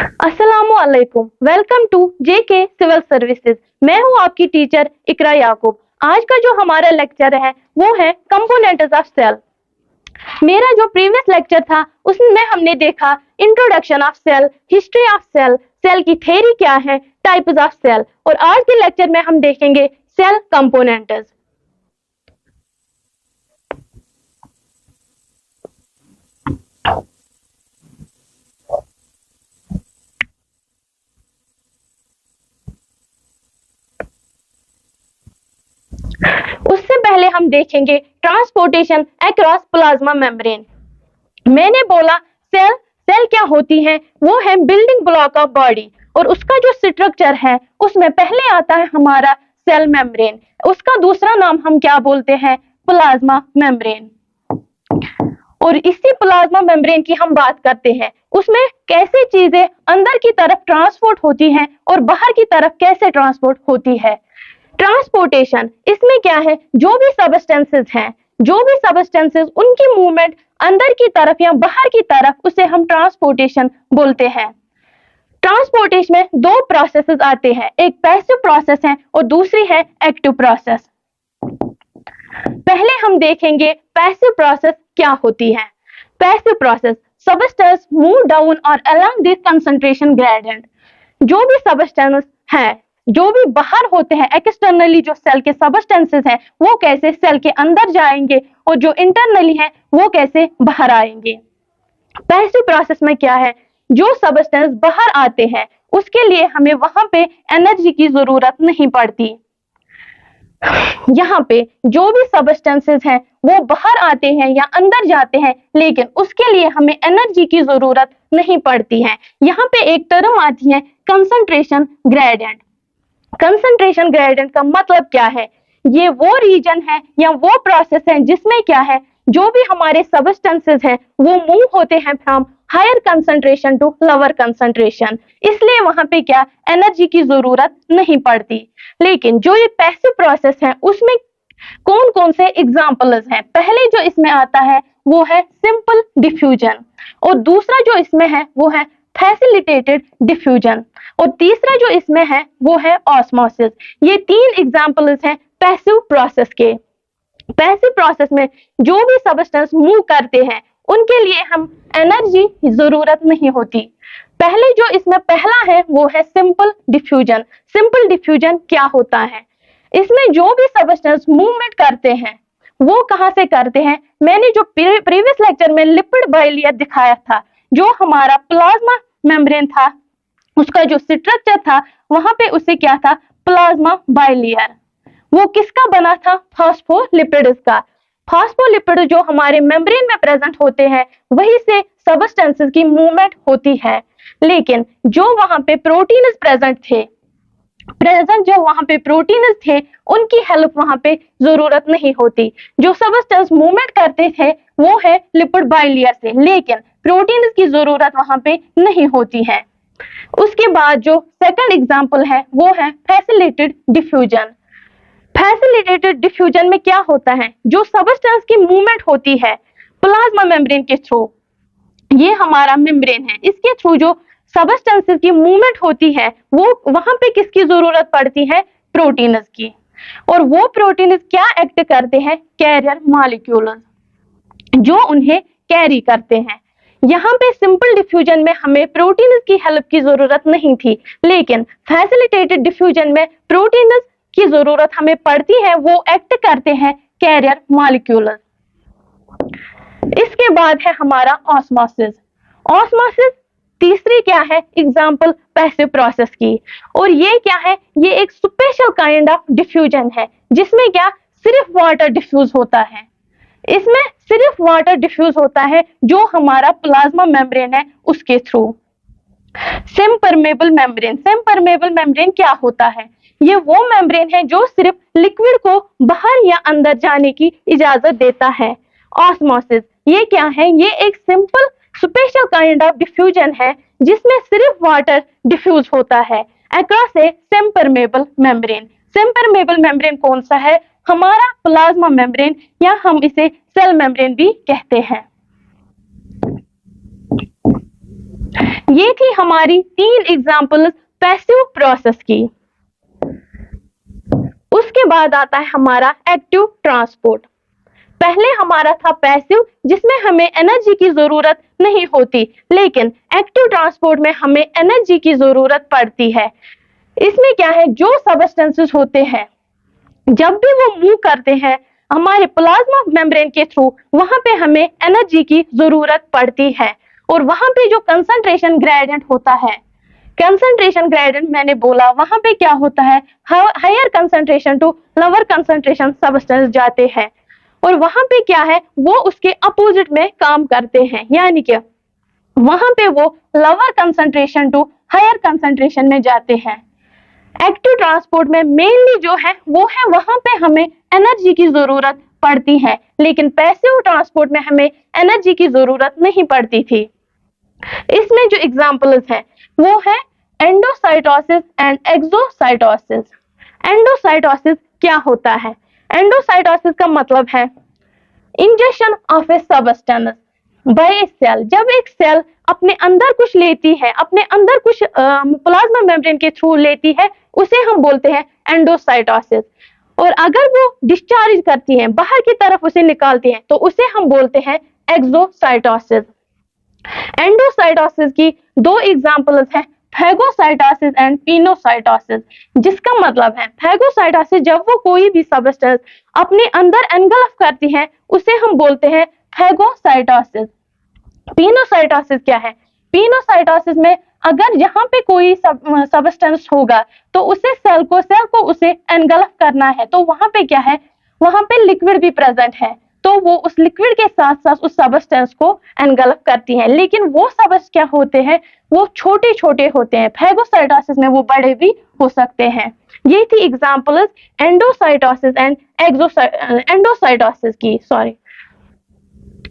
अस्सलामुअलैकुम, welcome to JK civil services. मैं हूं आपकी टीचर इकरा याकूब। आज का जो हमारा लेक्चर है वो है कंपोनेंट्स ऑफ सेल। मेरा जो प्रीवियस लेक्चर था उसमें हमने देखा introduction of cell, history of cell, cell की थ्योरी क्या है, टाइप्स ऑफ सेल, और आज के लेक्चर में हम देखेंगे सेल कंपोनेंट्स। उससे पहले हम देखेंगे ट्रांसपोर्टेशन अक्रॉस प्लाज्मा मेम्ब्रेन। मैंने बोला सेल क्या होती है, वो है बिल्डिंग ब्लॉक ऑफ बॉडी, और उसका जो स्ट्रक्चर है उसमें पहले आता है हमारा सेल मेम्ब्रेन, उसका दूसरा नाम हम क्या बोलते हैं, प्लाज्मा मेम्ब्रेन। और इसी प्लाज्मा मेम्ब्रेन की हम बात करते हैं, उसमें कैसे चीजें अंदर की तरफ ट्रांसपोर्ट होती हैं और बाहर की तरफ कैसे ट्रांसपोर्ट होती है। ट्रांसपोर्टेशन इसमें क्या है, जो भी सबस्टेंसेस उनकी मूवमेंट अंदर की तरफ या बाहर की तरफ, उसे हम ट्रांसपोर्टेशन बोलते हैं। ट्रांसपोर्टेशन में दो प्रोसेसेस आते हैं, एक पैसिव प्रोसेस है और दूसरी है एक्टिव प्रोसेस। पहले हम देखेंगे पैसिव प्रोसेस क्या होती है। Passive process, substance move down और अलोंग दिस कंसंट्रेशन ग्रेडियंट। जो भी सबस्टेंस है, जो भी बाहर होते हैं एक्सटर्नली, जो सेल के सबस्टेंसेस हैं वो कैसे सेल के अंदर जाएंगे, और जो इंटरनली है वो कैसे बाहर आएंगे। पैसिव प्रोसेस में क्या है, जो सबस्टेंस बाहर आते हैं उसके लिए हमें वहां पे एनर्जी की जरूरत नहीं पड़ती। यहाँ पे जो भी सबस्टेंसेस हैं वो बाहर आते हैं या अंदर जाते हैं, लेकिन उसके लिए हमें एनर्जी की जरूरत नहीं पड़ती है। यहाँ पे एक टर्म आती है कंसंट्रेशन ग्रेडियंट। कंसंट्रेशन ग्रेडियंट का मतलब क्या है, ये वो रीजन है या वो प्रोसेस है जिसमें क्या है, जो भी हमारे सबस्टेंसेस हैं वो मूव होते हैं from higher concentration to lower concentration, इसलिए वहां पे क्या एनर्जी की जरूरत नहीं पड़ती। लेकिन जो ये पैसिव प्रोसेस है उसमें कौन कौन से एग्जाम्पल्स हैं, पहले जो इसमें आता है वो है सिंपल डिफ्यूजन, और दूसरा जो इसमें है वो है फैसिलिटेटेड डिफ्यूजन, और तीसरा जो इसमें है वो है ऑस्मोसिस। ये तीन एग्जाम्पल्स हैं पैसिव प्रोसेस के। पैसिव प्रोसेस में जो भी सबस्टेंस मूव करते हैं उनके लिए हम एनर्जी की जरूरत नहीं होती। पहले जो इसमें पहला है वो है सिंपल डिफ्यूजन। सिंपल डिफ्यूजन क्या होता है, इसमें जो भी सबस्टेंस मूवमेंट करते हैं वो कहां से करते हैं, मैंने जो प्रीवियस लेक्चर में लिपिड बाइलेयर दिखाया था, जो हमारा प्लाज्मा मेम्ब्रेन था उसका जो स्ट्रक्चर था वहां पे उसे क्या था, प्लाज्मा बाइलेयर। वो किसका बना था, फॉस्फोलिपिड्स का। फॉस्फोलिपिड जो हमारे मेम्ब्रेन में प्रेजेंट होते हैं वही से सबस्टेंसेस की मूवमेंट होती है। लेकिन जो वहां पे प्रोटीन्स जो वहां पे प्रोटीन्स थे उनकी हेल्प वहां पे जरूरत नहीं होती। जो सबस्टेंस मूवमेंट करते थे वो है लिपिड बाइलेयर से, लेकिन प्रोटीन्स की जरूरत वहां पे नहीं होती है। उसके बाद जो सेकंड एग्जांपल है वो है फैसिलिटेटेड डिफ्यूजन। फैसिलिटेटेड डिफ्यूजन में क्या होता है, जो सबस्टेंस की मूवमेंट होती है प्लाज्मा मेम्ब्रेन के थ्रू, ये हमारा मेम्ब्रेन है, इसके थ्रू जो सबस्टेंसेस की मूवमेंट होती है वो वहां पे किसकी जरूरत पड़ती है, प्रोटीन्स की। और वो प्रोटीन्स क्या एक्ट करते हैं, कैरियर मॉलिक्यूल्स, जो उन्हें कैरी करते हैं। यहाँ पे सिंपल डिफ्यूजन में हमें प्रोटीन्स की हेल्प की जरूरत नहीं थी, लेकिन फैसिलिटेटेड डिफ्यूजन में प्रोटीन्स की जरूरत हमें पड़ती है, वो एक्ट करते हैं कैरियर मॉलिक्यूल्स। इसके बाद है हमारा ऑस्मोसिस। ऑस्मोसिस तीसरी क्या है, एग्जाम्पल पैसिव प्रोसेस की, और ये क्या है, ये एक स्पेशल काइंड ऑफ डिफ्यूजन है जिसमें क्या सिर्फ वाटर डिफ्यूज होता है। इसमें सिर्फ वाटर डिफ्यूज होता है जो हमारा प्लाज्मा मेम्ब्रेन है उसके थ्रू। सेमीपरमेबल मेम्ब्रेन, सेमीपरमेबल मेम्ब्रेन क्या होता है, ये वो मेम्ब्रेन है जो सिर्फ लिक्विड को बाहर या अंदर जाने की इजाजत देता है। ऑस्मोसिस ये क्या है, ये एक simple special kind of diffusion है जिसमें सिर्फ वाटर डिफ्यूज होता है अक्रॉस ए सेमीपरमेबल मेम्ब्रेन। सेमीपरमेबल मेम्ब्रेन कौन सा है, हमारा प्लाज्मा मेम्ब्रेन, या हम इसे सेल मेम्ब्रेन भी कहते हैं। ये थी हमारी 3 एग्जाम्पल्स पैसिव प्रोसेस की। उसके बाद आता है हमारा एक्टिव ट्रांसपोर्ट। पहले हमारा था पैसिव, जिसमें हमें एनर्जी की जरूरत नहीं होती, लेकिन एक्टिव ट्रांसपोर्ट में हमें एनर्जी की जरूरत पड़ती है। इसमें क्या है, जो सबस्टेंसेस होते हैं जब भी वो मूव करते हैं हमारे प्लाज्मा मेम्ब्रेन के थ्रू, वहां पे हमें एनर्जी की जरूरत पड़ती है। और वहां पे जो कंसंट्रेशन ग्रेडियंट होता है, कंसंट्रेशन ग्रेडियंट मैंने बोला, वहां पे क्या होता है, higher concentration to lower concentration substance जाते हैं, और वहां पे क्या है, वो उसके अपोजिट में काम करते हैं, यानी कि वहां पे वो lower concentration to higher concentration में जाते हैं। एक्टिव ट्रांसपोर्ट में मेनली जो है वो है वहां पे हमें एनर्जी की जरूरत पड़ती है, लेकिन पैसिव ट्रांसपोर्ट में हमें एनर्जी की जरूरत नहीं पड़ती थी। इसमें जो एग्जांपल्स है वो है एंडोसाइटोसिस एंड एक्सोसाइटोसिस। एंडोसाइटोसिस क्या होता है? एंडोसाइटोसिस का मतलब है injection of a substance by a cell. जब एक सेल अपने अंदर कुछ लेती है, अपने अंदर कुछ प्लाज्मा मेम्ब्रेन के थ्रू लेती है, उसे हम बोलते हैं एंडोसाइटोसिस। और अगर वो डिस्चार्ज करती है, बाहर की तरफ उसे निकालती है, तो उसे हम बोलते हैं एक्सोसाइटोसिस। एंडोसाइटोसिस की 2 एग्जांपल्स हैं, फैगोसाइटोसिस एंड पिनोसाइटोसिस। जिसका मतलब है फैगोसाइटोसिस जब वो कोई भी सब्सटेंस अपने अंदर एनगल्फ करती है, उसे हम बोलते हैं फैगोसाइटोसिस। पिनोसाइटोसिस क्या है? पिनोसाइटोसिस में अगर यहाँ पे कोई सब्सटेंस होगा तो उसे सेल को उसे एनगल्फ करना है, तो वहां पे क्या है, वहां पे लिक्विड भी प्रेजेंट है, तो वो उस लिक्विड के साथ साथ उस सब्सटेंस को एनगल्फ करती है। लेकिन वो सब्सटेंस क्या होते हैं, वो छोटे छोटे होते हैं। फैगोसाइटोसिस में वो बड़े भी हो सकते हैं। ये थी एग्जांपल्स एंडोसाइटोसिस एंड एंडोसाइटोसिस की, सॉरी।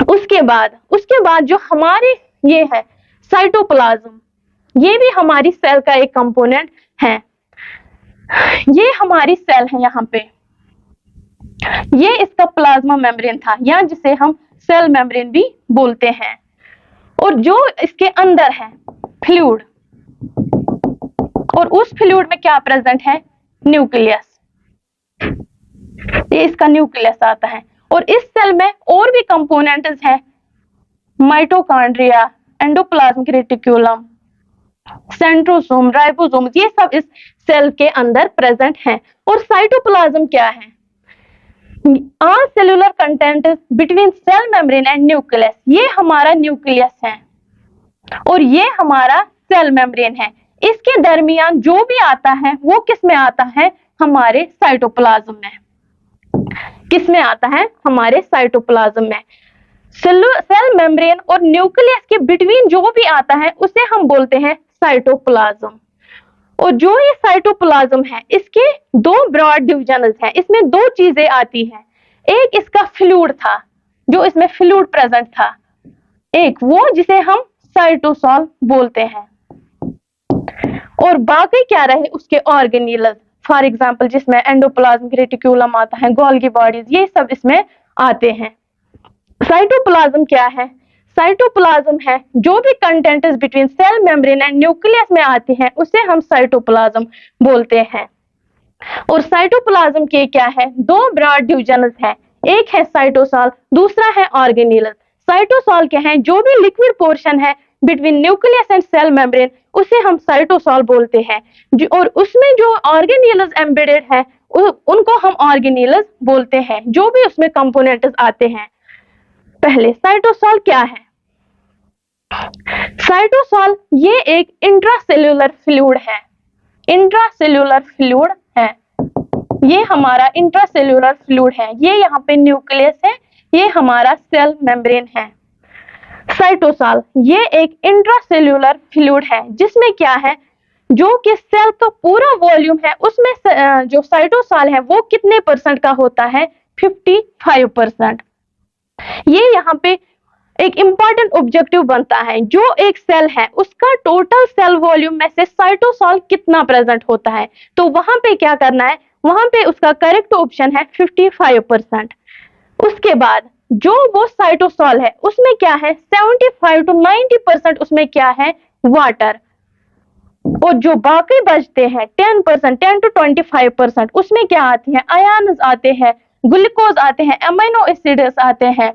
उसके बाद जो हमारे ये है साइटोप्लाज्म, ये भी हमारी सेल का एक कंपोनेंट है। ये हमारी सेल है, यहाँ पे ये इसका प्लाज्मा मेम्ब्रेन था, या जिसे हम सेल मेम्ब्रेन भी बोलते हैं। और जो इसके अंदर है फ्लूइड, और उस फ्लूइड में क्या प्रेजेंट है, न्यूक्लियस। ये इसका न्यूक्लियस आता है। और इस सेल में और भी कंपोनेंट्स हैं, mitochondria, endoplasmic reticulum, centrosome, ribosome, ये सब इस सेल के अंदर प्रेजेंट हैं। और साइटोप्लाज्म क्या है? All cellular content between cell membrane and nucleus. ये हमारा न्यूक्लियस है और ये हमारा सेल मेम्ब्रेन है। इसके दरमियान जो भी आता है वो किस में आता है, हमारे साइटोप्लाज्म में। किस में आता है, हमारे साइटोप्लाज्म में। सेल मेम्ब्रेन और न्यूक्लियस के बिटवीन जो भी आता है उसे हम बोलते हैं साइटोप्लाज्म। और जो ये साइटोप्लाज्म है, इसके 2 ब्रॉड डिविजन्स हैं। इसमें 2 चीजें आती हैं। एक इसका फ्लूइड था, जो इसमें फ्लूइड प्रेजेंट था, एक वो जिसे हम साइटोसॉल बोलते हैं। और बाकी क्या रहे उसके ऑर्गेनील्स, फॉर एग्जाम्पल जिसमें एंडोप्लाज्मिक रेटिकुलम आता है, गोल्गी बॉडीज, ये सब इसमें आते हैं। साइटोप्लाज्म क्या है? साइटोप्लाज्म है जो भी content between cell membrane and nucleus में आते हैं, उसे हम साइटोप्लाज्म बोलते हैं। और साइटोप्लाज्म के क्या है, 2 ब्रॉड डिविजन्स है, एक है साइटोसॉल, दूसरा है ऑर्गेनील्स। साइटोसॉल क्या है, जो भी लिक्विड पोर्शन है between nucleus and cell membrane, उसे हम साइटोसॉल बोलते हैं। और उसमें जो ऑर्गेनील्स एम्बेडेड है उनको हम ऑर्गेनील्स बोलते हैं, जो भी उसमें कंपोनेंट्स आते हैं। पहले साइटोसॉल क्या है? साइटोसॉल ये एक इंट्रासेल्यूलर फ्लूइड है। इंट्रासेल्यूलर फ्लूइड है, ये हमारा इंट्रासेल्यूलर फ्लूइड है। ये यहाँ पे न्यूक्लियस है, ये हमारा सेल मेम्ब्रेन है। साइटोसॉल ये एक इंट्रासेल्यूलर फ्लूइड है, जिसमें क्या है, जो कि सेल का पूरा वॉल्यूम है उसमें जो साइटोसॉल है वो कितने परसेंट का होता है, 55%। ये यहाँ पे एक इंपॉर्टेंट ऑब्जेक्टिव बनता है, जो एक सेल है उसका टोटल सेल वॉल्यूम में से साइटोसॉल कितना प्रेजेंट होता है, तो वहां पे क्या करना है, वहां पे उसका करेक्ट ऑप्शन है 55%। उसके बाद जो वो साइटोसॉल है उसमें क्या है, 75 to 90% उसमें क्या है, वाटर। और जो बाकी बचते हैं 10%, 10 to 25%, उसमें क्या आती है? आयन्स आते हैं, ग्लूकोज आते हैं, अमीनो एसिड्स आते हैं,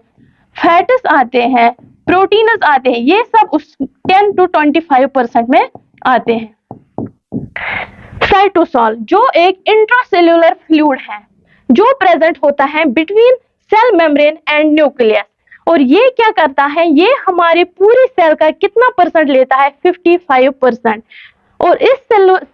फैट्स आते हैं, प्रोटीन्स आते हैं। ये सब उस 10 to 25% में आते हैं। साइटोसॉल जो एक इंट्रासेल्यूलर फ्लूइड है जो प्रेजेंट होता है between cell membrane and nucleus. और ये क्या करता है? ये हमारे पूरी सेल का कितना परसेंट लेता है? 55%। और इस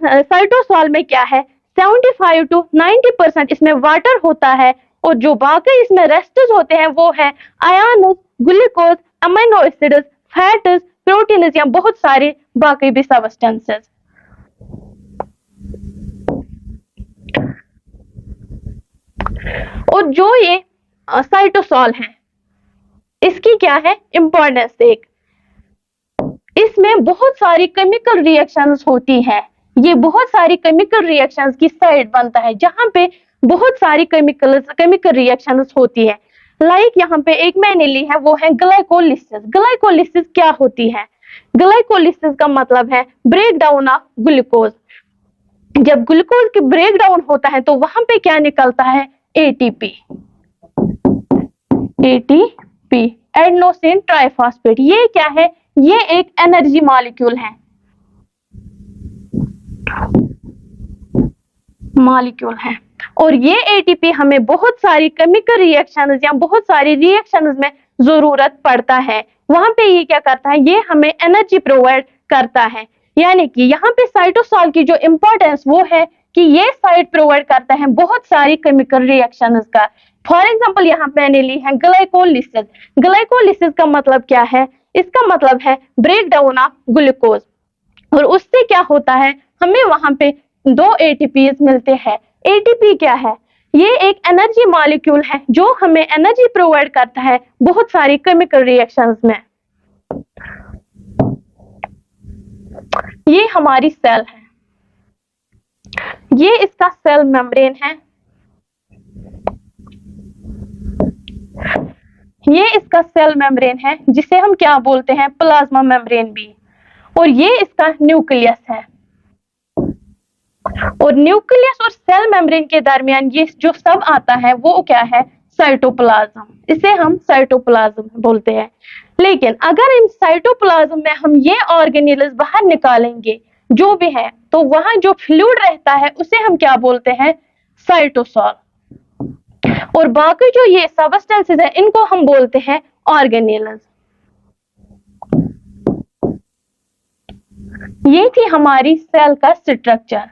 साइटोसॉल में क्या है? 75 to 90% इसमें वाटर होता है। और जो बाकी इसमें रेस्ट्स होते हैं वो है ion, glucose, amino acids, fats, proteins या बहुत सारे बाकी भी सब्सटेंसेस। और जो ये साइटोसॉल है इसकी क्या है इंपॉर्टेंस? एक, इसमें बहुत सारी केमिकल रिएक्शंस होती है। ये बहुत सारी केमिकल रिएक्शंस की साइट बनता है जहां पे बहुत सारी केमिकल रिएक्शंस होती है। लाइक यहाँ पे एक मैंने ली है वो है ग्लाइकोलिसिस। ग्लाइकोलिसिस क्या होती है? ग्लाइकोलिसिस का मतलब है ब्रेक डाउन ऑफ ग्लूकोज। जब ग्लूकोज की ब्रेक डाउन होता है तो वहां पे क्या निकलता है? एटीपी। ATP, adenosine triphosphate. ये क्या है? ये एक एनर्जी मॉलिक्यूल है। और ये एटीपी हमें बहुत सारी केमिकल रिएक्शंस या बहुत सारी रिएक्शंस में जरूरत पड़ता है। वहां पे ये क्या करता है? ये हमें एनर्जी प्रोवाइड करता है। यानी कि यहाँ पे साइटोसॉल की जो इंपॉर्टेंस वो है कि ये साइट प्रोवाइड करता है बहुत सारी केमिकल रिएक्शंस का। फॉर एग्जांपल यहाँ पे मैंने ली है ग्लाइकोलिसिस। ग्लाइकोलिसिस का मतलब क्या है? इसका मतलब है ब्रेक डाउन ऑफ ग्लूकोज। और उससे क्या होता है? हमें वहां पे 2 एटीपीज मिलते हैं। एटीपी क्या है? ये एक एनर्जी मॉलिक्यूल है जो हमें एनर्जी प्रोवाइड करता है बहुत सारी केमिकल रिएक्शंस में। ये हमारी सेल है, ये इसका सेल मेम्ब्रेन है, ये इसका सेल मेम्ब्रेन है जिसे हम क्या बोलते हैं? प्लाज्मा मेम्ब्रेन भी। और ये इसका न्यूक्लियस है। और न्यूक्लियस और सेल मेम्ब्रेन के दरमियान ये जो सब आता है वो क्या है? साइटोप्लाज्म। इसे हम साइटोप्लाज्म बोलते हैं। लेकिन अगर इन साइटोप्लाज्म में हम ये ऑर्गेनेल्स बाहर निकालेंगे जो भी है तो वहां जो फ्लूइड रहता है उसे हम क्या बोलते हैं? साइटोसॉल। और बाकी जो ये सबस्टेंसेस है इनको हम बोलते हैं ऑर्गेनेल्स। ये थी हमारी सेल का स्ट्रक्चर।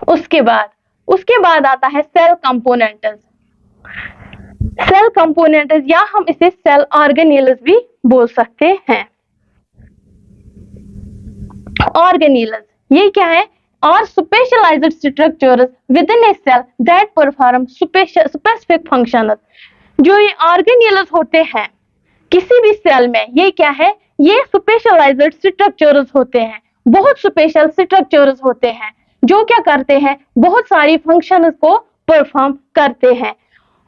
उसके बाद आता है सेल कंपोनेंट्स। सेल कंपोनेंट्स या हम इसे सेल ऑर्गेनेल्स भी बोल सकते हैं। ऑर्गेनेल्स ये क्या है? और specialised structures within a cell that perform specific functions. जो ये ऑर्गेनेल्स होते हैं किसी भी सेल में, ये क्या है? ये स्पेशलाइज्ड स्ट्रक्चर्स होते हैं, बहुत स्पेशल स्ट्रक्चर्स होते हैं जो क्या करते हैं? बहुत सारी फंक्शंस को परफॉर्म करते हैं।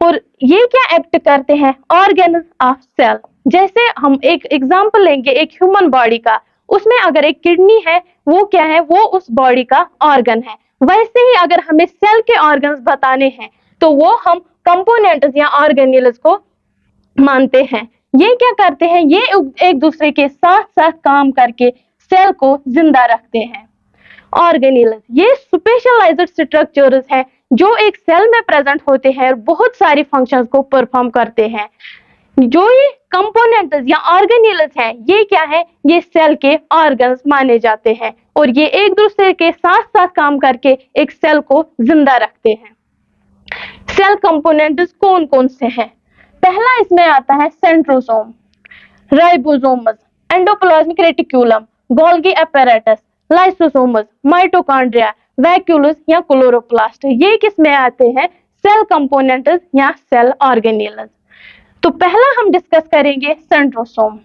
और ये क्या एक्ट करते हैं? Organs of cell. जैसे हम एक एग्जांपल लेंगे एक ह्यूमन बॉडी का, उसमें अगर एक किडनी है वो क्या है? वो उस बॉडी का ऑर्गन है। वैसे ही अगर हमें सेल के ऑर्गन्स बताने हैं तो वो हम कंपोनेंट्स या ऑर्गेनेल्स को मानते हैं। ये क्या करते हैं? ये एक दूसरे के साथ साथ काम करके सेल को जिंदा रखते हैं। ऑर्गेनेल्स ये स्पेशलाइज्ड स्ट्रक्चर्स हैं जो एक सेल में प्रेजेंट होते हैं और बहुत सारी फंक्शंस को परफॉर्म करते हैं। जो ये कंपोनेंट्स या ऑर्गेनेल्स हैं ये क्या है? ये सेल के ऑर्गन्स माने जाते हैं और ये एक दूसरे के साथ साथ काम करके एक सेल को जिंदा रखते हैं। सेल कंपोनेंट्स कौन कौन से हैं? पहला इसमें आता है centrosome, ribosomes, endoplasmic reticulum, Golgi apparatus, lysosomes, mitochondria, vacuoles या क्लोरोप्लास्ट। ये किस में आते हैं? सेल कंपोनेंट्स या सेल ऑर्गेनेल्स। तो पहला हम डिस्कस करेंगे सेंट्रोसोम।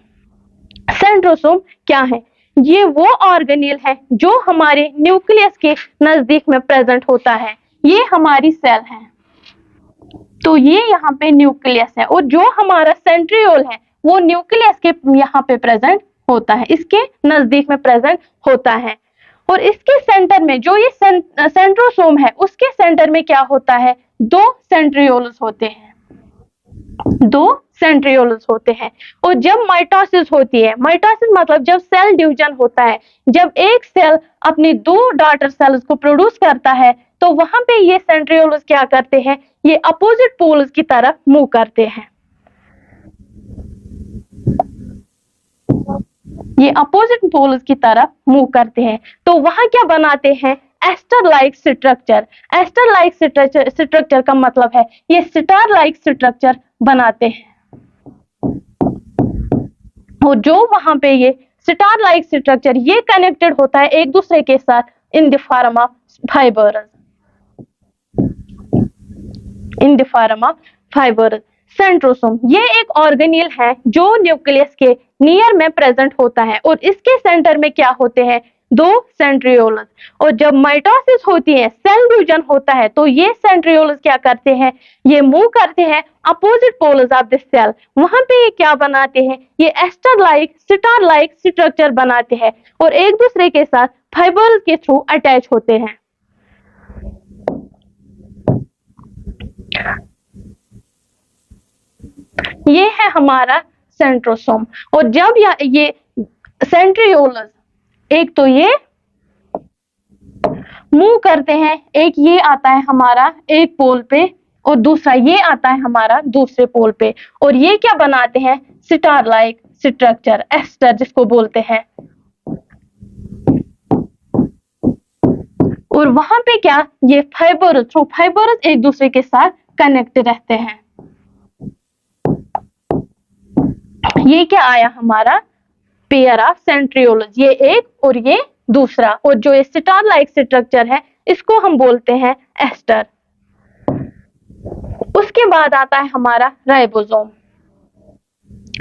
सेंट्रोसोम क्या है? ये वो ऑर्गेनेल है जो हमारे न्यूक्लियस के नजदीक में प्रेजेंट होता है। ये हमारी सेल है, तो ये यहाँ पे न्यूक्लियस है। और जो हमारा सेंट्रियोल है वो न्यूक्लियस के यहाँ पे प्रेजेंट होता है, इसके नजदीक में प्रेजेंट होता है। और इसके सेंटर में जो ये सेंट्रोसोम है, उसके सेंटर में क्या होता है, दो सेंट्रियोल्स होते हैं, दो सेंट्रियोल्स होते हैं। और जब माइटोसिस होती है, माइटोसिस मतलब जब सेल डिवीजन होता है, जब एक सेल अपनी दो डॉटर सेल्स को प्रोड्यूस करता है, तो वहां पे ये सेंट्रियोल्स क्या करते हैं, ये अपोजिट पोल्स की तरफ मूव करते हैं, ये अपोजिट पोल्स की तरफ मूव करते हैं। तो वहां क्या बनाते हैं, aster like structure. Aster like structure का मतलब है ये स्टार लाइक स्ट्रक्चर बनाते हैं। और जो वहां पे ये स्टार लाइक स्ट्रक्चर ये कनेक्टेड होता है एक दूसरे के साथ in the form of fibres, in the form of fibres. Centrosome ये एक ऑर्गेनेल है जो न्यूक्लियस के नियर में प्रेजेंट होता है, और इसके सेंटर में क्या होते हैं, दो सेंट्रियोल्स। और जब माइटोसिस होती है, सेल डिवीजन होता है, तो ये सेंट्रियोल्स क्या करते हैं, ये मूव करते हैं opposite poles of the cell. वहां पे ये क्या बनाते हैं, ये aster like star like structure बनाते हैं और एक दूसरे के साथ फाइबर्स के थ्रू अटैच होते हैं। ये है हमारा सेंट्रोसोम। और जब ये सेंट्रियोल्स, एक तो ये मूव करते हैं, एक ये आता है हमारा एक पोल पे और दूसरा ये आता है हमारा दूसरे पोल पे, और ये क्या बनाते हैं, स्टार लाइक स्ट्रक्चर, एस्टर जिसको बोलते हैं। और वहां पे क्या, ये फाइबर्स, थ्रू फाइबर्स एक दूसरे के साथ कनेक्ट रहते हैं। ये क्या आया हमारा, पेयर ऑफ सेंट्रियोल्स, ये एक और ये दूसरा। और जो ये स्टार लाइक स्ट्रक्चर है, इसको हम बोलते हैं एस्टर। उसके बाद आता है हमारा राइबोसोम।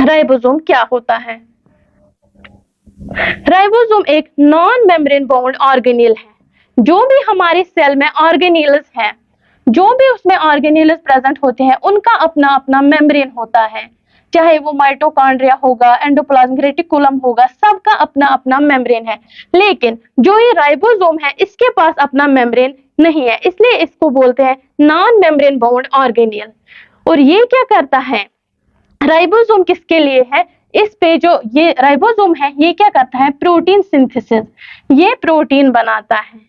राइबोसोम क्या होता है, राइबोसोम एक नॉन मेम्ब्रेन बाउंड ऑर्गेनेल है। जो भी हमारे सेल में ऑर्गेनेल्स हैं, जो भी उसमें ऑर्गेनेल्स प्रेजेंट होते हैं, उनका अपना अपना मेम्ब्रेन होता है, चाहे वो माइटोकॉन्ड्रिया होगा, एंडोप्लाज्मिक रेटिकुलम होगा, सबका अपना अपना मेम्ब्रेन है। लेकिन जो ये राइबोसोम है, इसके पास अपना मेम्ब्रेन नहीं है, इसलिए इसको बोलते हैं नॉन मेम्ब्रेन बाउंड ऑर्गेनेल। और ये क्या करता है, राइबोसोम किसके लिए है, इस पे जो ये राइबोसोम है, ये क्या करता है, प्रोटीन सिंथेसिस, ये प्रोटीन बनाता है,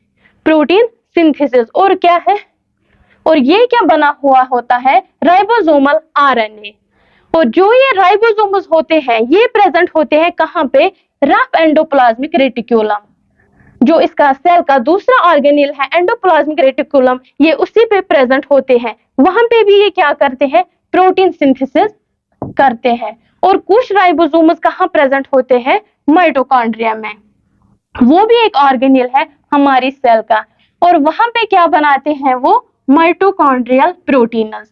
प्रोटीन सिंथेसिस। और क्या है, और ये क्या बना हुआ होता है, राइबोसोमल आरएनए। और जो ये राइबोसोम्स होते हैं, ये प्रेजेंट होते हैं कहाँ पे, रफ एंडोप्लाज्मिक रेटिकुलम। जो इसका सेल का दूसरा ऑर्गेनेल है एंडोप्लाज्मिक रेटिकुलम, ये उसी पे प्रेजेंट होते हैं। वहां पे भी ये क्या करते हैं, प्रोटीन सिंथेसिस करते हैं। और कुछ राइबोसोम्स कहाँ प्रेजेंट होते हैं, माइटोकॉन्ड्रिया में, वो भी एक ऑर्गेनेल है हमारी सेल का। और वहां पे क्या बनाते हैं, वो माइटोकॉन्ड्रियल प्रोटीनस,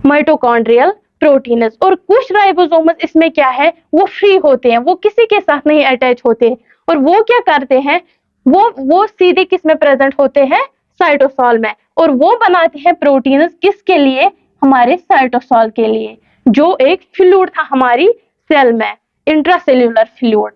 माइटोकॉन्ड्रियल प्रोटीनस। और कुछ राइबोसोम्स इसमें क्या है, वो फ्री होते हैं, वो किसी के साथ नहीं अटैच होते, और वो क्या करते हैं, वो सीधे किस में प्रेजेंट होते हैं, साइटोसॉल में। और वो बनाते हैं प्रोटीनस किसके लिए, हमारे साइटोसॉल के लिए, जो एक फ्लूइड था हमारी सेल में, इंट्रासेल्यूलर फ्लूइड।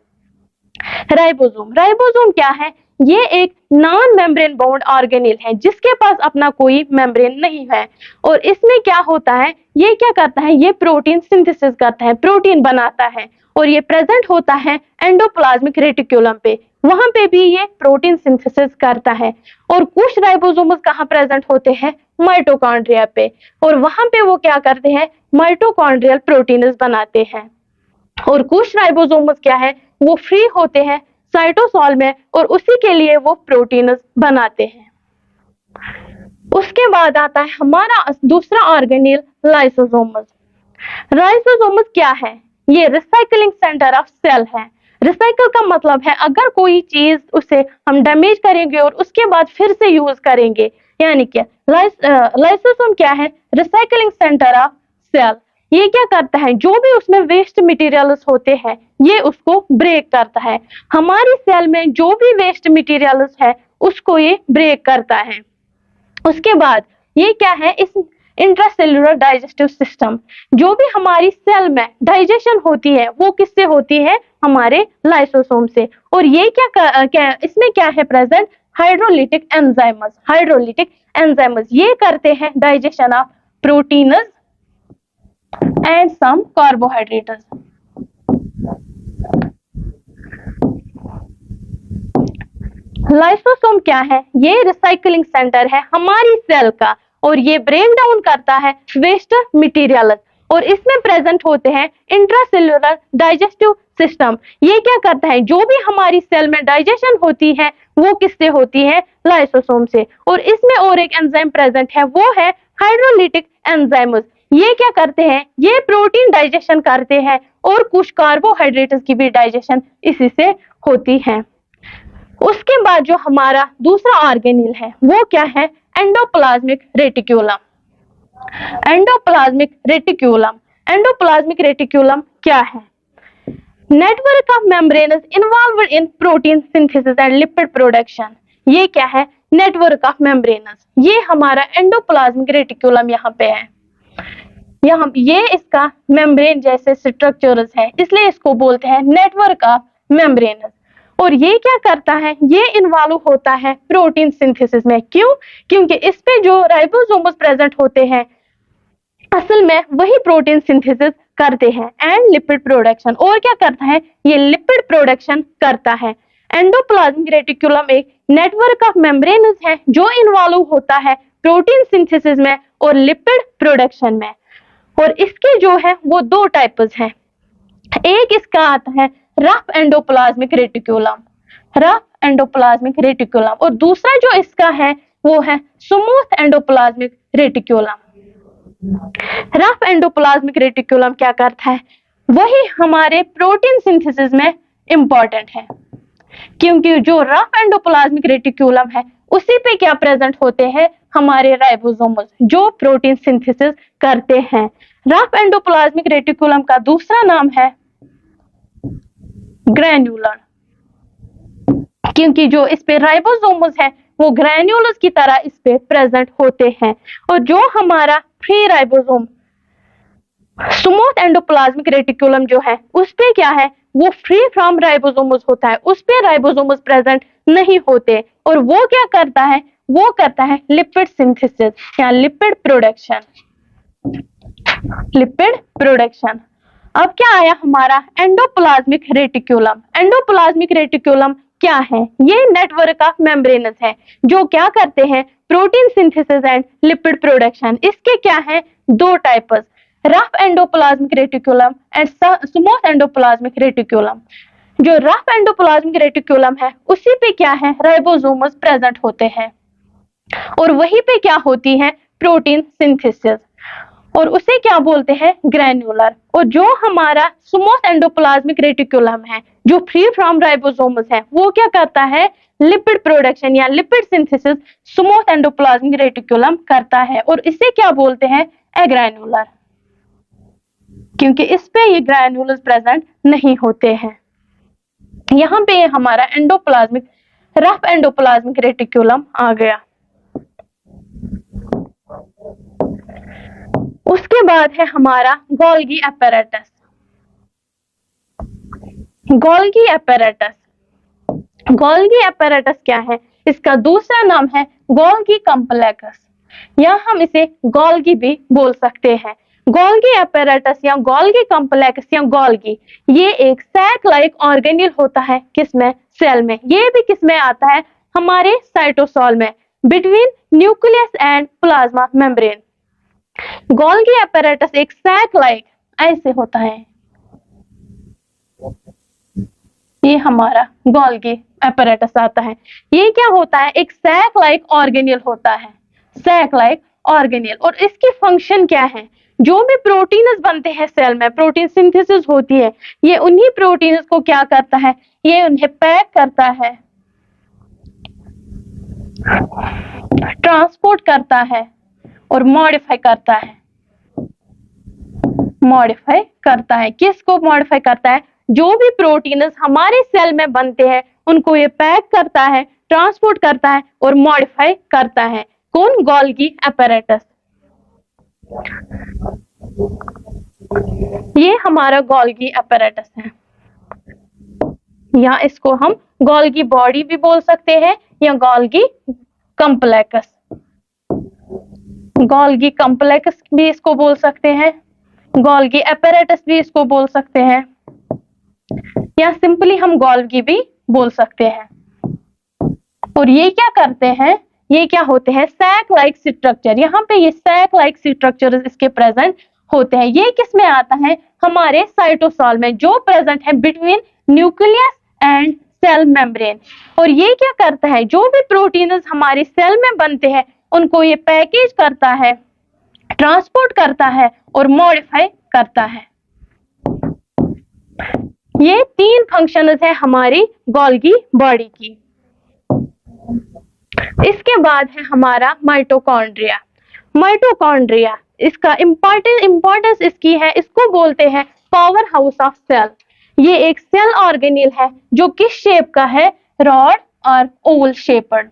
राइबोसोम, राइबोसोम क्या है, ये एक नॉन मेम्ब्रेन बाउंड ऑर्गेनेल है जिसके पास अपना कोई मेम्ब्रेन नहीं है। और इसमें क्या होता है, ये क्या करता है, ये प्रोटीन सिंथेसिस करता है, प्रोटीन बनाता है, और ये प्रेजेंट होता है एंडोप्लाज्मिक रेटिकुलम पे, वहां पे भी ये प्रोटीन सिंथेसिस करता है। और कुछ राइबोसोम्स कहाँ प्रेजेंट होते हैं, माइटोकॉन्ड्रिया पे, और वहां पे वो क्या करते हैं, माइटोकॉन्ड्रियल प्रोटीनस बनाते हैं। और कुछ राइबोसोम्स क्या है, वो फ्री होते हैं साइटोसॉल में, और उसी के लिए वो प्रोटीनस बनाते हैं। उसके बाद आता है हमारा दूसरा ऑर्गेनेल, लाइसोसोमस। लाइसोसोमस क्या है, ये रिसाइकलिंग सेंटर ऑफ सेल है। रिसाइकल का मतलब है अगर कोई चीज उसे हम डैमेज करेंगे और उसके बाद फिर से यूज करेंगे, यानी कि लाइसोसोम क्या है, रिसाइकलिंग सेंटर ऑफ सेल। ये क्या करता है, जो भी उसमें वेस्ट मटेरियल्स होते हैं, ये उसको ब्रेक करता है। हमारी सेल में जो भी वेस्ट मटेरियल्स है, उसको ये ब्रेक करता है। उसके बाद ये क्या है, इंट्रासेल्युलर डाइजेस्टिव सिस्टम। जो भी हमारी सेल में डाइजेशन होती है वो किससे होती है, हमारे लाइसोसोम से। और ये इसमें क्या है present, hydrolytic enzymes. Hydrolytic enzymes ये करते हैं digestion of proteins and some carbohydrates. Lysosome क्या है, ये रिसाइकलिंग सेंटर है हमारी सेल का, और ये ब्रेक डाउन करता है वेस्ट मटेरियल, और इसमें प्रेजेंट होते हैं इंट्रासेल्युलर डाइजेस्टिव सिस्टम। ये क्या करता है, जो भी हमारी सेल में डाइजेशन होती है वो किससे होती है, लाइसोसोम से। और इसमें और एक एंजाइम प्रेजेंट है, वो है हाइड्रोलिटिक एंजाइम्स। ये क्या करते हैं, ये प्रोटीन डाइजेशन करते हैं, और कुछ कार्बोहाइड्रेट्स की भी डाइजेशन इसी से होती है। उसके बाद जो हमारा दूसरा ऑर्गेनेल है वो क्या है, endoplasmic reticulum. Endoplasmic reticulum, endoplasmic reticulum क्या है, network of membranes involved in protein synthesis and lipid production. ये क्या है, नेटवर्क ऑफ मेम्ब्रेन्स। ये हमारा एंडोप्लाज्मिक रेटिक्यूलम यहाँ पे है। यहाँ ये इसका मेम्ब्रेन जैसे स्ट्रक्चर्स है, इसलिए इसको बोलते हैं नेटवर्क ऑफ मेम्ब्रेन्स। और ये क्या करता है, ये इन्वॉल्व होता है प्रोटीन सिंथेसिस में। क्यों, क्योंकि इस पे जो राइबोसोम्स प्रेजेंट होते हैं असल में वही प्रोटीन सिंथेसिस करते हैं, एंड लिपिड प्रोडक्शन। और क्या करता है, ये लिपिड प्रोडक्शन करता है। एंडोप्लाज्मिक रेटिक्यूलम एक नेटवर्क ऑफ मेम्ब्रेन्स है जो इन्वॉल्व होता है प्रोटीन सिंथेसिस में और लिपिड प्रोडक्शन में। और इसके जो है वो दो टाइप्स हैं, एक इसका आता है rough endoplasmic reticulum, rough endoplasmic reticulum, और दूसरा जो इसका है वो है smooth endoplasmic reticulum. Rough endoplasmic reticulum क्या करता है, वही हमारे प्रोटीन सिंथेसिस में इंपॉर्टेंट है, क्योंकि जो रफ एंडोप्लाज्मिक रेटिक्यूलम है उसी पे क्या प्रेजेंट होते हैं, हमारे राइबोसोम्स जो प्रोटीन सिंथेसिस करते हैं। रफ एंडोप्लाज्मिक रेटिक्यूलम का दूसरा नाम है ग्रैन्युलर, क्योंकि जो इस पे राइबोसोम्स है वो ग्रैन्युलस की तरह इस पे प्रेजेंट होते हैं। और जो हमारा free ribosome smooth endoplasmic reticulum जो है उस पे क्या है, वो फ्री फ्रॉम राइबोसोम्स होता है, उस पे राइबोसोम्स प्रेजेंट नहीं होते। और वो क्या करता है, वो करता है लिपिड सिंथेसिस या लिपिड प्रोडक्शन। Lipid production. अब क्या आया हमारा एंडोप्लाज्मिक रेटिक्यूलम। एंडोप्लाज्मिक रेटिक्यूलम क्या है, ये नेटवर्क ऑफ मेम्ब्रेन्स है जो क्या करते हैं, protein synthesis and lipid production. इसके क्या है, दो types, rough endoplasmic reticulum and smooth endoplasmic reticulum. जो रफ एंडोप्लाज्मिक रेटिक्यूलम है उसी पे क्या है, राइबोसोम्स प्रेजेंट होते हैं, और वहीं पे क्या होती है, प्रोटीन सिंथेसिस, और उसे क्या बोलते हैं, ग्रैन्युलर। और जो हमारा स्मूथ एंडोप्लाज्मिक रेटिक्यूलम है जो फ्री फ्रॉम राइबोसोम्स है वो क्या करता है, लिपिड प्रोडक्शन या lipid synthesis smooth endoplasmic reticulum करता है, और इसे क्या बोलते हैं, एग्रैन्युलर, क्योंकि इस पे ये ग्रैन्युलस प्रेजेंट नहीं होते हैं। यहाँ पे हमारा एंडोप्लाज्मिक रफ एंडोप्लाज्मिक रेटिक्यूलम आ गया। उसके बाद है हमारा Golgi apparatus. Golgi apparatus, Golgi apparatus क्या है, इसका दूसरा नाम है गोल्गी कॉम्प्लेक्स, या हम इसे गोल्गी भी बोल सकते हैं। गोल्गी एपेरेटस या गोल्गी कॉम्प्लेक्स या गोल्गी, ये एक सैक लाइक ऑर्गेनेल होता है, किसमें, सेल में। ये भी किसमें आता है, हमारे साइटोसोल में, between nucleus and plasma membrane. Golgi apparatus एक सैक लाइक ऐसे होता है, ये हमारा गोल्गी एपेरेटस आता है। ये क्या होता है, एक सैक लाइक ऑर्गेनेल होता है, सैक लाइक ऑर्गेनेल। और इसकी फंक्शन क्या है, जो भी प्रोटीन्स बनते हैं सेल में, प्रोटीन सिंथेसिस होती है, ये उन्हीं प्रोटीन्स को क्या करता है, ये उन्हें पैक करता है, ट्रांसपोर्ट करता है और मॉडिफाई करता है। मॉडिफाई करता है, किसको मॉडिफाई करता है, जो भी प्रोटीन्स हमारे सेल में बनते हैं उनको ये पैक करता है, ट्रांसपोर्ट करता है और मॉडिफाई करता है। कौन, गोल्गी एपेरेटस। ये हमारा गोल्गी apparatus है, या इसको हम गोल्गी बॉडी भी बोल सकते हैं या गोल्गी कॉम्प्लेक्स, गोल्गी कॉम्प्लेक्स भी इसको बोल सकते हैं, गोल्गी apparatus भी इसको बोल सकते हैं, या सिंपली हम गोल्गी भी बोल सकते हैं। और ये क्या करते हैं, ये क्या होते हैं, सैक लाइक स्ट्रक्चर। यहाँ पे ये सैक लाइक स्ट्रक्चर इसके प्रेजेंट होते हैं। ये किस में आता है, हमारे साइटोसॉल में, जो प्रेजेंट है between nucleus and cell membrane. और ये क्या करता है, जो भी प्रोटीन्स हमारे सेल में बनते हैं उनको ये पैकेज करता है, ट्रांसपोर्ट करता है और मॉडिफाई करता है। ये 3 फंक्शंस है हमारी गोल्गी बॉडी की। इसके बाद है हमारा माइटोकॉन्ड्रिया। माइटोकॉन्ड्रिया, इसका इंपॉर्टेंस इसकी है, इसको बोलते हैं पावर हाउस ऑफ सेल। ये एक सेल ऑर्गेनेल है जो किस शेप का है, रॉड और ओवल शेपर्ड।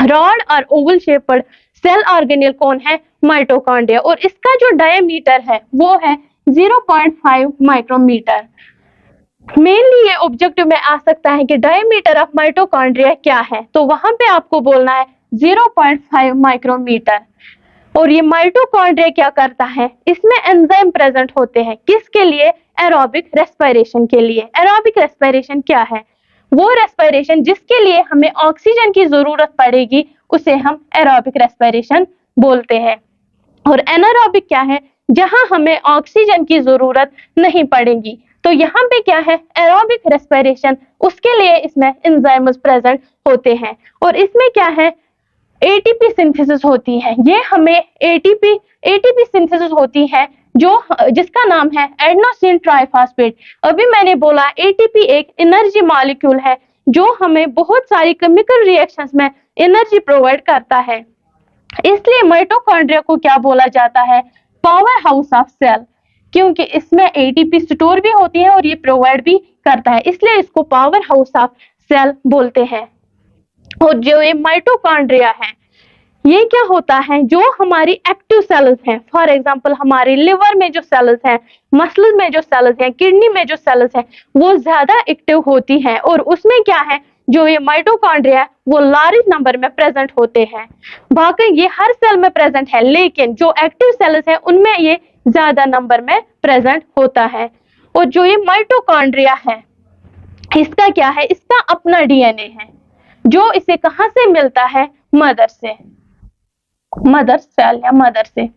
रॉड और ओवल शेपर्ड सेल ऑर्गेनेल कौन है, माइटोकॉन्ड्रिया। और इसका जो डायमीटर है वो है 0.5 माइक्रोमीटर। मेनली ये ऑब्जेक्टिव में आ सकता है कि डायमीटर ऑफ माइटोकॉन्ड्रिया क्या है, तो वहां पे आपको बोलना है 0.5 माइक्रोमीटर। और ये माइटोकॉन्ड्रिया क्या करता है, इसमें एंजाइम प्रेजेंट होते हैं, किसके लिए, एरोबिक रेस्पिरेशन के लिए। एरोबिक रेस्पिरेशन क्या है, वो रेस्पिरेशन जिसके लिए हमें ऑक्सीजन की जरूरत पड़ेगी उसे हम एरोबिक रेस्पिरेशन बोलते हैं। और एनारोबिक क्या है, जहां हमें ऑक्सीजन की जरूरत नहीं पड़ेगी। तो यहाँ पे क्या है, एरोबिक रेस्पिरेशन, उसके लिए इसमें एंजाइम्स प्रेजेंट होते हैं। और इसमें क्या है, एटीपी सिंथेसिस होती है। ये हमें एटीपी सिंथेसिस होती है जिसका नाम है एडेनोसिन ट्राइफॉस्फेट। अभी मैंने बोला एटीपी एक एनर्जी मॉलिक्यूल है जो हमें बहुत सारी केमिकल रिएक्शंस में एनर्जी प्रोवाइड करता है। इसलिए माइटोकॉन्ड्रिया को क्या बोला जाता है, पावर हाउस ऑफ सेल, क्योंकि इसमें एटीपी स्टोर भी होती है और ये प्रोवाइड भी करता है, इसलिए इसको पावर हाउस ऑफ सेल बोलते हैं। और जो ये माइटोकॉन्ड्रिया है, ये क्या होता है, जो हमारी एक्टिव सेल्स हैं, फॉर एग्जांपल हमारे लिवर में जो सेल्स हैं, मसल्स में जो सेल्स हैं, किडनी में जो सेल्स हैं, वो ज्यादा एक्टिव होती हैं। और उसमें क्या है, जो ये माइटोकॉन्ड्रिया वो लार्ज नंबर में प्रेजेंट होते हैं। बाकी ये हर सेल में प्रेजेंट है, लेकिन जो एक्टिव सेल्स हैं उनमें ये ज्यादा नंबर में प्रेजेंट होता है। और जो ये माइटोकॉन्ड्रिया है, इसका क्या है, इसका अपना डीएनए है जो इसे कहां से मिलता है, मदर से, मदर सेल या मदर से।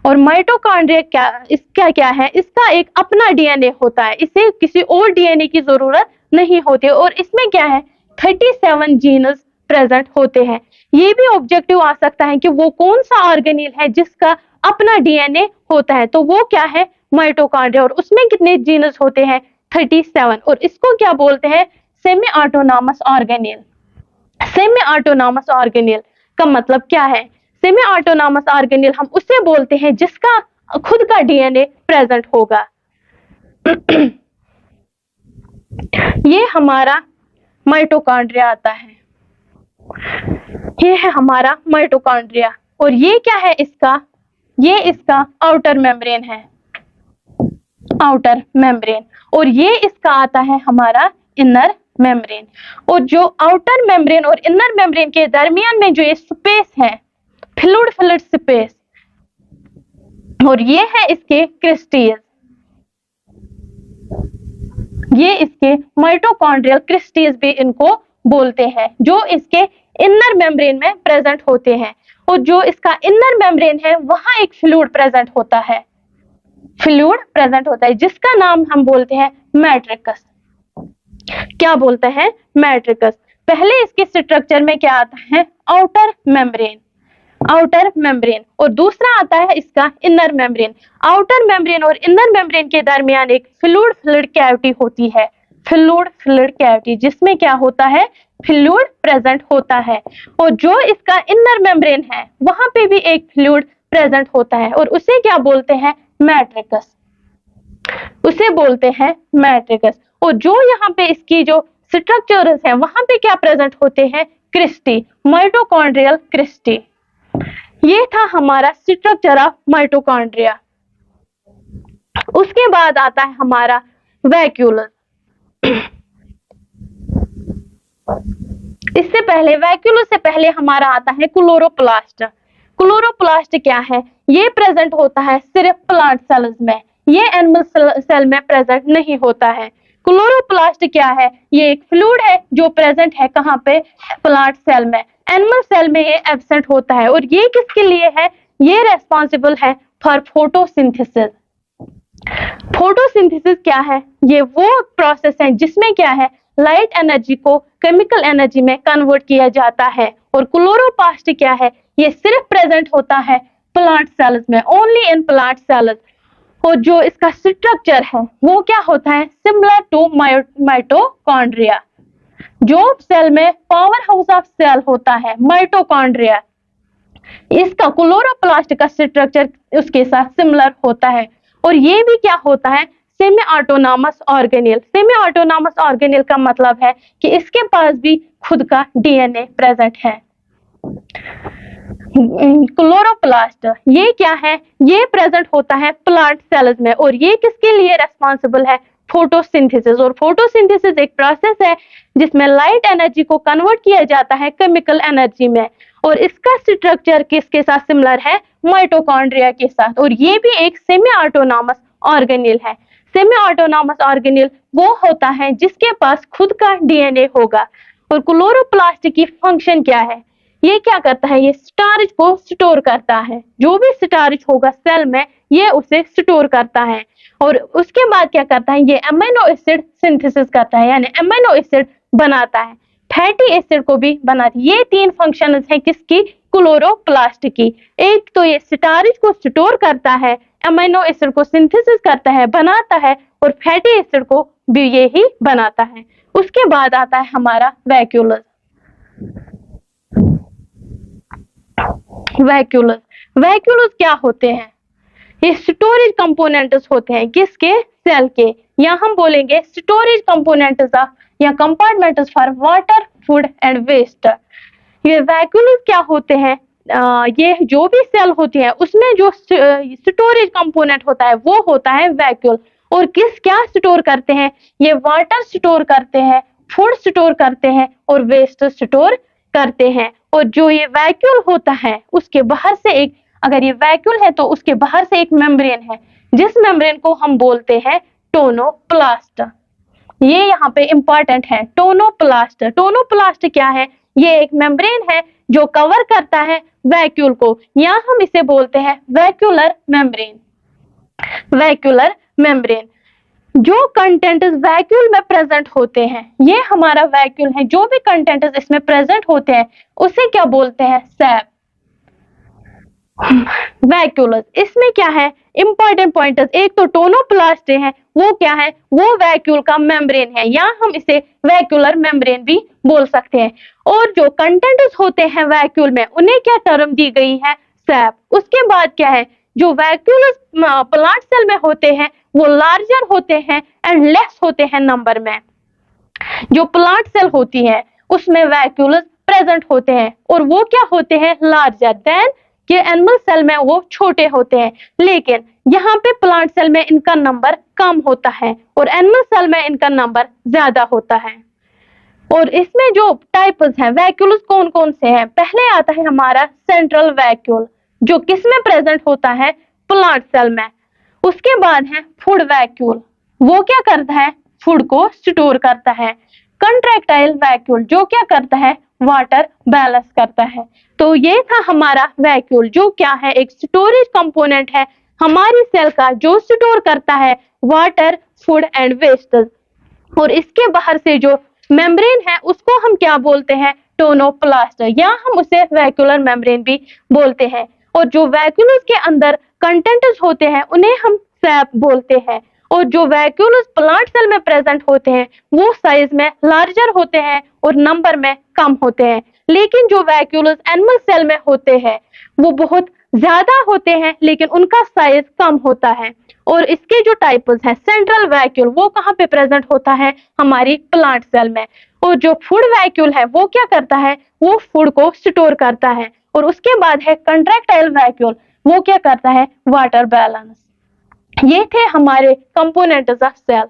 और माइटोकॉन्ड्रिया इसका क्या है, इसका एक अपना डीएनए होता है, इसे किसी और डीएनए की जरूरत नहीं होती। और इसमें क्या है, 37 जीन्स प्रेजेंट होते हैं। ये भी ऑब्जेक्टिव आ सकता है कि वो कौन सा ऑर्गेनेल है जिसका अपना डीएनए होता है, तो वो क्या है, माइटोकॉन्ड्रिया। और उसमें कितने जीन्स होते हैं, 37। और इसको क्या बोलते हैं, semi autonomous organelle. Semi autonomous organelle का मतलब क्या है, सेमी ऑटोनॉमस ऑर्गेनेल हम उसे बोलते हैं जिसका खुद का डीएनए प्रेजेंट होगा। ये हमारा माइटोकॉन्ड्रिया आता है, ये है हमारा माइटोकॉन्ड्रिया। और ये क्या है, ये इसका आउटर मेम्ब्रेन है, आउटर मेम्ब्रेन। और ये इसका आता है हमारा इनर मेम्ब्रेन। और जो आउटर मेम्ब्रेन और इनर मेम्ब्रेन के दरमियान में जो ये स्पेस है, फ्लूइड स्पेस, और ये है इसके क्रिस्टीज, ये इसके माइटोकॉन्ड्रियल क्रिस्टीज भी इनको बोलते हैं, जो इसके इनर मेम्ब्रेन में प्रेजेंट होते हैं। और जो इसका इनर मेम्ब्रेन है वहां एक फ्लूइड प्रेजेंट होता है, फ्लूइड प्रेजेंट होता है जिसका नाम हम बोलते हैं मैट्रिक्स। क्या बोलते हैं, मैट्रिक्स। पहले इसके स्ट्रक्चर में क्या आता है, आउटर मेम्ब्रेन, आउटर मेम्ब्रेन। और दूसरा आता है इसका इनर मेम्ब्रेन। आउटर मेम्ब्रेन और इनर मेम्ब्रेन के दरमियान एक फ्लूइड कैविटी होती है, फ्लूइड कैविटी, जिसमें क्या होता है, फ्लूइड प्रेजेंट होता है। और जो इसका इनर मेम्ब्रेन है वहां पे भी एक फ्लूइड प्रेजेंट होता है और उसे क्या बोलते हैं, मैट्रिक्स, उसे बोलते हैं मैट्रिक्स। और जो यहाँ पे इसकी जो स्ट्रक्चर्स है वहां पे क्या प्रेजेंट होते हैं, क्रिस्टी, माइटोकॉन्ड्रियल क्रिस्टी। ये था हमारा स्ट्रक्चर ऑफ माइटोकॉन्ड्रिया। उसके बाद आता है हमारा वैक्यूलस। इससे पहले वैक्यूलस से पहले हमारा आता है क्लोरोप्लास्ट। क्लोरोप्लास्ट क्या है? ये प्रेजेंट होता है सिर्फ प्लांट सेल्स में, ये एनिमल सेल में प्रेजेंट नहीं होता है। क्लोरोप्लास्ट क्या है? ये एक फ्लूइड है जो प्रेजेंट है कहाँ पे? प्लांट सेल में। एनिमल सेल में ये एब्सेंट होता है। और ये किसके लिए है? ये रेस्पॉन्सिबल है फॉर फोटोसिंथेसिस। फोटोसिंथेसिस क्या है? ये वो प्रोसेस है जिसमें क्या है, लाइट एनर्जी को केमिकल एनर्जी में कन्वर्ट किया जाता है। और क्लोरोप्लास्ट क्या है? ये सिर्फ प्रेजेंट होता है प्लांट सेल्स में, ओनली इन प्लांट सेल्स। और जो इसका स्ट्रक्चर है वो क्या होता है? Similar to mitochondria. जो सेल में पावर हाउस ऑफ सेल होता है माइटोकॉन्ड्रिया, इसका क्लोरोप्लास्ट का स्ट्रक्चर उसके साथ सिमिलर होता है। और ये भी क्या होता है? Semi autonomous organelle. Semi autonomous organelle का मतलब है कि इसके पास भी खुद का डीएनए प्रेजेंट है। क्लोरोप्लास्ट ये क्या है? ये प्रेजेंट होता है प्लांट सेल्स में। और ये किसके लिए रेस्पॉन्सिबल है? फोटोसिंथेसिस। और फोटोसिंथेसिस एक प्रोसेस है जिसमें लाइट एनर्जी को कन्वर्ट किया जाता है केमिकल एनर्जी में। और इसका स्ट्रक्चर किसके साथ सिमिलर है? माइटोकॉन्ड्रिया के साथ। और ये भी एक सेमी ऑटोनॉमस ऑर्गेनेल है। सेमी ऑटोनॉमस ऑर्गेनेल वो होता है जिसके पास खुद का डीएनए होगा। और क्लोरोप्लास्ट की फंक्शन क्या है? ये क्या करता है? ये स्टार्च को स्टोर करता है। जो भी स्टार्च होगा सेल में ये उसे स्टोर करता है। और उसके बाद क्या करता है? ये अमीनो एसिड सिंथेसिस करता है, यानी अमीनो एसिड बनाता है, फैटी एसिड को भी बनाती है। ये तीन फंक्शंस हैं किसकी? क्लोरोप्लास्ट की। एक तो ये स्टार्च को स्टोर करता है, अमीनो एसिड को सिंथेसिस करता है, बनाता है, और फैटी एसिड को भी ये ही बनाता है। उसके बाद आता है हमारा वैक्यूलस। वैक्यूलस वैक्यूलस क्या होते हैं? ये स्टोरेज कंपोनेंट्स होते हैं किसके? सेल के। या हम बोलेंगे स्टोरेज कंपोनेंट्स ऑफ या compartments for water, food and waste. ये वैक्यूल्स क्या होते हैं? ये जो भी सेल होती है उसमें जो स्टोरेज कंपोनेंट होता है वो होता है वैक्यूल। और क्या स्टोर करते हैं? ये वाटर स्टोर करते हैं, फूड स्टोर करते हैं, और वेस्ट स्टोर करते हैं। और जो ये वैक्यूल होता है उसके बाहर से एक, अगर ये वैक्यूल है तो उसके बाहर से एक मेम्ब्रेन है, जिस मेम्ब्रेन को हम बोलते हैं टोनोप्लास्ट। ये यहाँ पे इंपॉर्टेंट है, टोनोप्लास्ट। टोनोप्लास्ट क्या है? ये एक मेम्ब्रेन है जो कवर करता है वैक्यूल को, या हम इसे बोलते हैं वैक्यूलर मेम्ब्रेन। Vacuolar membrane. जो कंटेंट्स वैक्यूल में प्रेजेंट होते हैं, ये हमारा वैक्यूल है, जो भी कंटेंट्स इसमें प्रेजेंट होते हैं उसे क्या बोलते हैं? सैप। वैक्यूलस इसमें क्या है? Important pointers. एक तो टोनोप्लास्ट है, वो क्या है? वो वैक्यूल का मेम्ब्रेन है, या हम इसे वैक्यूलर मेम्ब्रेन भी बोल सकते हैं। और जो कंटेंट्स होते हैं वैक्यूल में उन्हें क्या टर्म दी गई है? सैप। उसके बाद क्या है? जो वैक्यूलस प्लांट सेल में होते हैं वो लार्जर होते हैं एंड लेस होते हैं नंबर में। जो प्लांट सेल होती है उसमें वैक्यूलस प्रेजेंट होते हैं और वो क्या होते हैं? लार्जर देन कि एनिमल सेल में वो छोटे होते हैं। लेकिन यहाँ पे प्लांट सेल में इनका नंबर कम होता है और एनिमल सेल में इनका नंबर ज्यादा होता है। और इसमें जो टाइप्स हैं वैक्यूल्स कौन कौन से हैं? पहले आता है हमारा सेंट्रल वैक्यूल, जो किस में प्रेजेंट होता है? प्लांट सेल में। उसके बाद है फूड वैक्यूल, वो क्या करता है? फूड को स्टोर करता है। कंट्रैक्टाइल वैक्यूल, जो क्या करता है? वाटर बैलेंस करता है। तो ये था हमारा वैक्यूल, जो क्या है? एक स्टोरेज कंपोनेंट है हमारी सेल का, जो स्टोर करता है वाटर, फूड एंड वेस्ट। और इसके बाहर से जो मेम्ब्रेन है उसको हम क्या बोलते हैं? टोनोप्लास्ट, या हम उसे वैक्यूलर मेम्ब्रेन भी बोलते हैं। और जो वैक्यूल्स के अंदर कंटेंट्स होते हैं उन्हें हम सैप बोलते हैं। और जो वैक्यूल्स प्लांट सेल में प्रेजेंट होते हैं वो साइज में लार्जर होते हैं और नंबर में कम होते हैं। लेकिन जो वैक्यूल्स एनिमल सेल में होते हैं वो बहुत ज्यादा होते हैं लेकिन उनका साइज कम होता है। और इसके जो टाइप्स हैं, सेंट्रल वैक्यूल वो कहाँ पे प्रेजेंट होता है? हमारी प्लांट सेल में। और जो फूड वैक्यूल है वो क्या करता है? वो फूड को स्टोर करता है। और उसके बाद है कंट्रैक्टाइल वैक्यूल, वो क्या करता है, वाटर बैलेंस। ये थे हमारे कंपोनेंट्स ऑफ सेल।